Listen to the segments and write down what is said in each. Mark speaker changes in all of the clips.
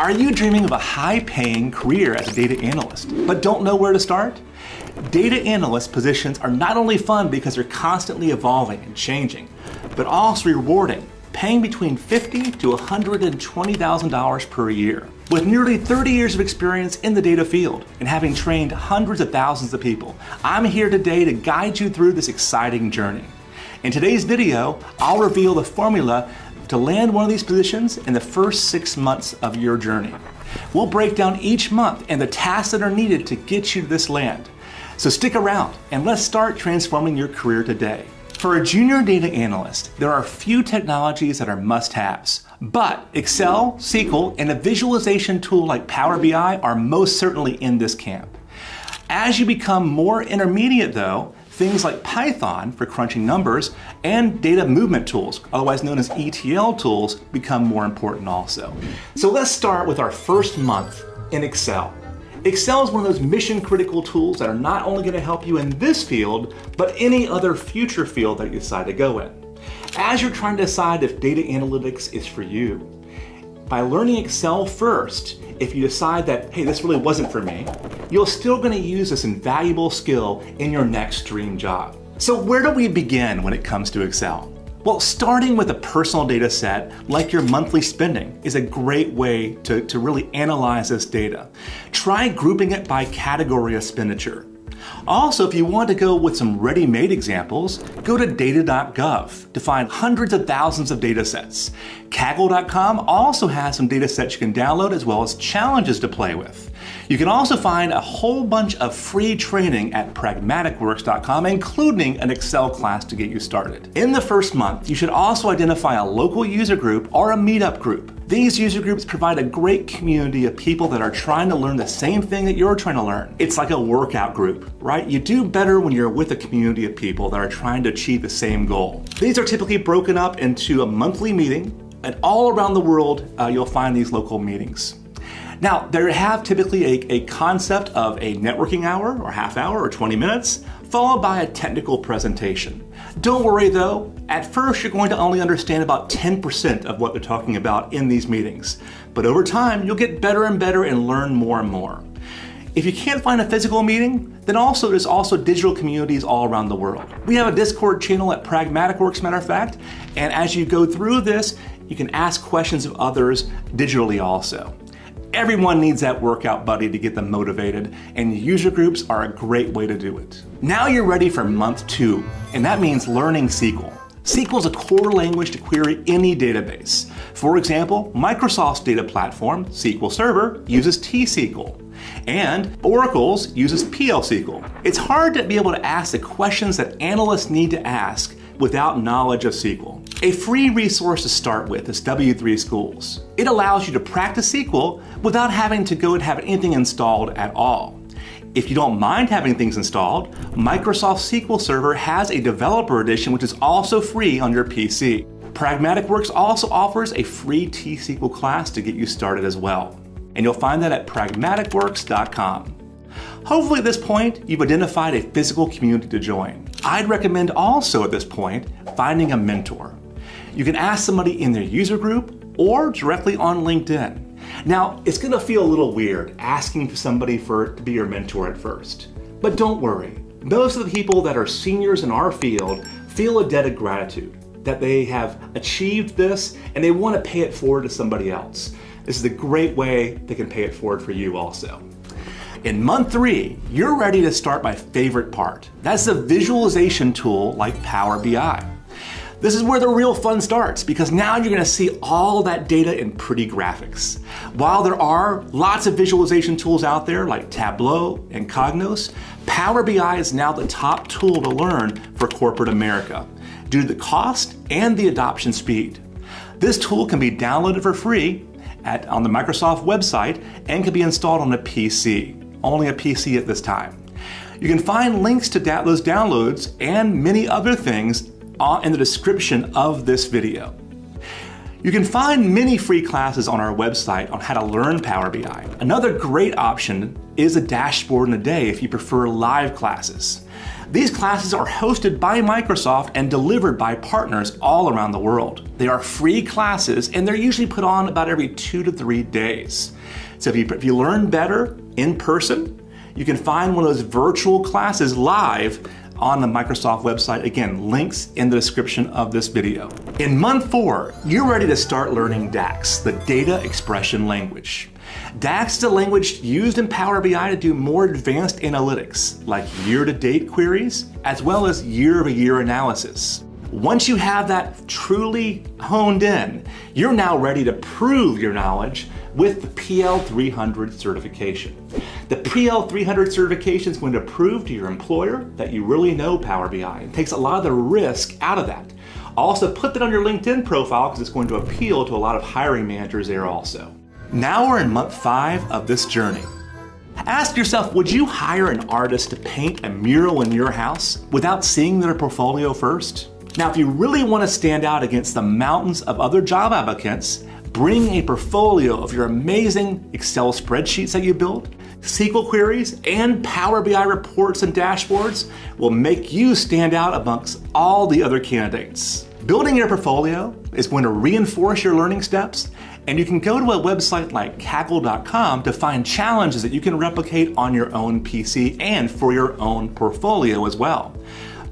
Speaker 1: Are you dreaming of a high-paying career as a data analyst, but don't know where to start? Data analyst positions are not only fun because they're constantly evolving and changing, but also rewarding, paying between $50,000 to $120,000 per year. With nearly 30 years of experience in the data field and having trained hundreds of thousands of people, I'm here today to guide you through this exciting journey. In today's video, I'll reveal the formula to land one of these positions in the first 6 months of your journey. We'll break down each month and the tasks that are needed to get you to this land. So stick around and let's start transforming your career today. For a junior data analyst, there are a few technologies that are must-haves, but Excel, SQL, and a visualization tool like Power BI are most certainly in this camp. As you become more intermediate though, things like Python for crunching numbers and data movement tools, otherwise known as ETL tools, become more important also. So let's start with our first month in Excel. Excel is one of those mission-critical tools that are not only going to help you in this field, but any other future field that you decide to go in. As you're trying to decide if data analytics is for you, by learning Excel first, if you decide that, hey, this really wasn't for me, you're still going to use this invaluable skill in your next dream job. So where do we begin when it comes to Excel? Well, starting with a personal data set like your monthly spending is a great way to really analyze this data. Try grouping it by category expenditure. Also, if you want to go with some ready-made examples, go to data.gov to find hundreds of thousands of data sets. Kaggle.com also has some data sets you can download as well as challenges to play with. You can also find a whole bunch of free training at pragmaticworks.com, including an Excel class to get you started. In the first month, you should also identify a local user group or a meetup group. These user groups provide a great community of people that are trying to learn the same thing that you're trying to learn. It's like a workout group, right? You do better when you're with a community of people that are trying to achieve the same goal. These are typically broken up into a monthly meeting, and all around the world, you'll find these local meetings. Now, they have typically a concept of a networking hour or half hour or 20 minutes, followed by a technical presentation. Don't worry though, at first you're going to only understand about 10% of what they're talking about in these meetings. But over time, you'll get better and better and learn more and more. If you can't find a physical meeting, then there's also digital communities all around the world. We have a Discord channel at Pragmaticworks, matter of fact, and as you go through this, you can ask questions of others digitally also. Everyone needs that workout buddy to get them motivated, and user groups are a great way to do it. Now you're ready for month 2, and that means learning SQL. SQL is a core language to query any database. For example, Microsoft's data platform, SQL Server, uses T-SQL, and Oracle's uses PL/SQL. It's hard to be able to ask the questions that analysts need to ask without knowledge of SQL. A free resource to start with is W3 Schools. It allows you to practice SQL without having to go and have anything installed at all. If you don't mind having things installed, Microsoft SQL Server has a developer edition which is also free on your PC. Pragmaticworks also offers a free T-SQL class to get you started as well. And you'll find that at pragmaticworks.com. Hopefully at this point, you've identified a physical community to join. I'd recommend also at this point, finding a mentor. You can ask somebody in their user group or directly on LinkedIn. Now, it's gonna feel a little weird asking for somebody to be your mentor at first, but don't worry. Most of the people that are seniors in our field feel a debt of gratitude that they have achieved this and they wanna pay it forward to somebody else. This is a great way they can pay it forward for you also. In month 3, you're ready to start my favorite part. That's the visualization tool like Power BI. This is where the real fun starts because now you're gonna see all that data in pretty graphics. While there are lots of visualization tools out there like Tableau and Cognos, Power BI is now the top tool to learn for corporate America due to the cost and the adoption speed. This tool can be downloaded for free on the Microsoft website and can be installed on a PC. Only a PC at this time. You can find links to those downloads and many other things in the description of this video. You can find many free classes on our website on how to learn Power BI. Another great option is a dashboard in a day if you prefer live classes. These classes are hosted by Microsoft and delivered by partners all around the world. They are free classes and they're usually put on about every 2 to 3 days. So if you learn better in person, you can find one of those virtual classes live on the Microsoft website. Again, links in the description of this video. In month 4, you're ready to start learning DAX, the data expression language. DAX is a language used in Power BI to do more advanced analytics, like year-to-date queries, as well as year-over-year analysis. Once you have that truly honed in, you're now ready to prove your knowledge with the PL300 certification. The PL300 certification is going to prove to your employer that you really know Power BI. It takes a lot of the risk out of that. Also put that on your LinkedIn profile because it's going to appeal to a lot of hiring managers there also. Now we're in month 5 of this journey. Ask yourself, would you hire an artist to paint a mural in your house without seeing their portfolio first? Now, if you really want to stand out against the mountains of other job applicants, bring a portfolio of your amazing Excel spreadsheets that you build. SQL queries and Power BI reports and dashboards will make you stand out amongst all the other candidates. Building your portfolio is going to reinforce your learning steps, and you can go to a website like Kaggle.com to find challenges that you can replicate on your own PC and for your own portfolio as well.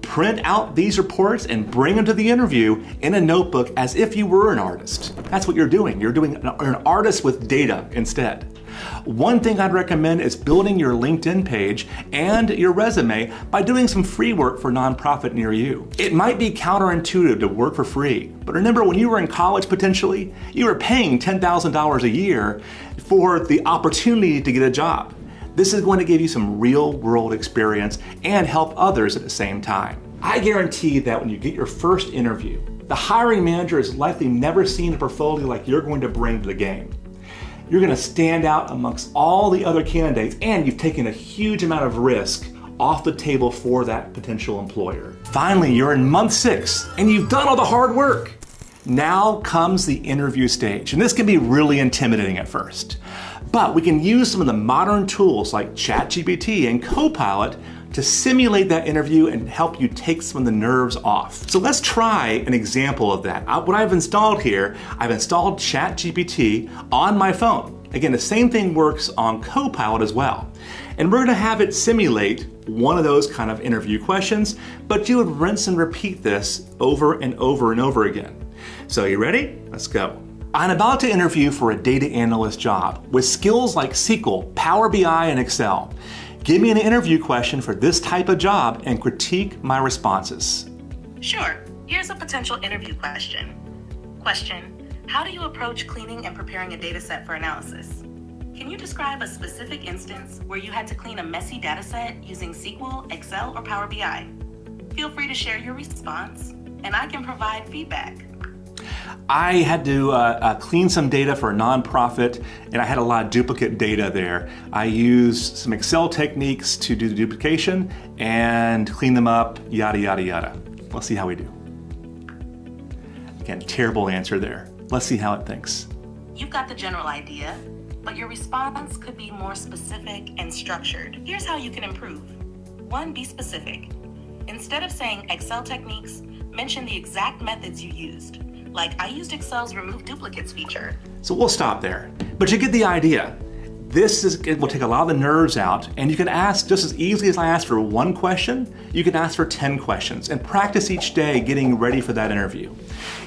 Speaker 1: Print out these reports and bring them to the interview in a notebook as if you were an artist. That's what you're doing. You're an artist with data instead. One thing I'd recommend is building your LinkedIn page and your resume by doing some free work for a nonprofit near you. It might be counterintuitive to work for free, but remember when you were in college potentially, you were paying $10,000 a year for the opportunity to get a job. This is going to give you some real world experience and help others at the same time. I guarantee that when you get your first interview, the hiring manager has likely never seen a portfolio like you're going to bring to the game. You're going to stand out amongst all the other candidates, and you've taken a huge amount of risk off the table for that potential employer. Finally, you're in month 6 and you've done all the hard work. Now comes the interview stage, and this can be really intimidating at first. But we can use some of the modern tools like ChatGPT and Copilot to simulate that interview and help you take some of the nerves off. So let's try an example of that. What I've installed here, I've installed ChatGPT on my phone. Again, the same thing works on Copilot as well. And we're gonna have it simulate one of those kind of interview questions, but you would rinse and repeat this over and over and over again. So you ready? Let's go. I'm about to interview for a data analyst job with skills like SQL, Power BI, and Excel. Give me an interview question for this type of job and critique my responses.
Speaker 2: Sure. Here's a potential interview question. Question: how do you approach cleaning and preparing a data set for analysis? Can you describe a specific instance where you had to clean a messy data set using SQL, Excel, or Power BI? Feel free to share your response, and I can provide feedback.
Speaker 1: I had to clean some data for a nonprofit, and I had a lot of duplicate data there. I used some Excel techniques to do the duplication and clean them up, yada, yada, yada. Let's see how we do. Again, terrible answer there. Let's see how it thinks.
Speaker 2: You've got the general idea, but your response could be more specific and structured. Here's how you can improve. 1, be specific. Instead of saying Excel techniques, mention the exact methods you used. Like, I used Excel's remove duplicates feature.
Speaker 1: So we'll stop there, but you get the idea. It will take a lot of the nerves out, and you can ask just as easily as I asked for 1 question, you can ask for 10 questions and practice each day getting ready for that interview.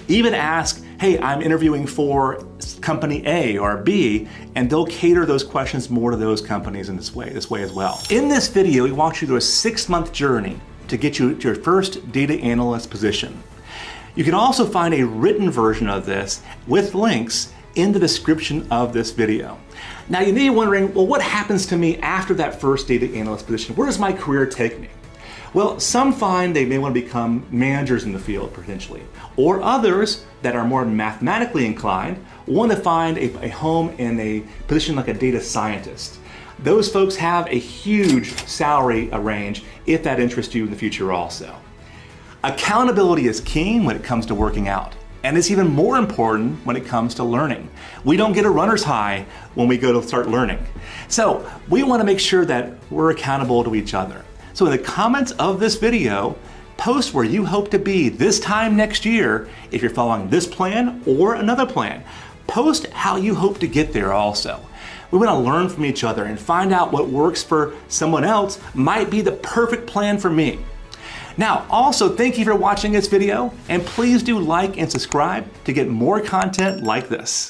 Speaker 1: Even ask, hey, I'm interviewing for company A or B, and they'll cater those questions more to those companies in this way as well. In this video, we walk you through a 6-month journey to get you to your first data analyst position. You can also find a written version of this with links in the description of this video. Now you may be wondering, well, what happens to me after that first data analyst position? Where does my career take me? Well, some find they may want to become managers in the field potentially, or others that are more mathematically inclined want to find a home in a position like a data scientist. Those folks have a huge salary range if that interests you in the future also. Accountability is key when it comes to working out. And it's even more important when it comes to learning. We don't get a runner's high when we go to start learning. So we want to make sure that we're accountable to each other. So in the comments of this video, post where you hope to be this time next year if you're following this plan or another plan. Post how you hope to get there also. We want to learn from each other and find out what works for someone else might be the perfect plan for me. Now, also thank you for watching this video, and please do like and subscribe to get more content like this.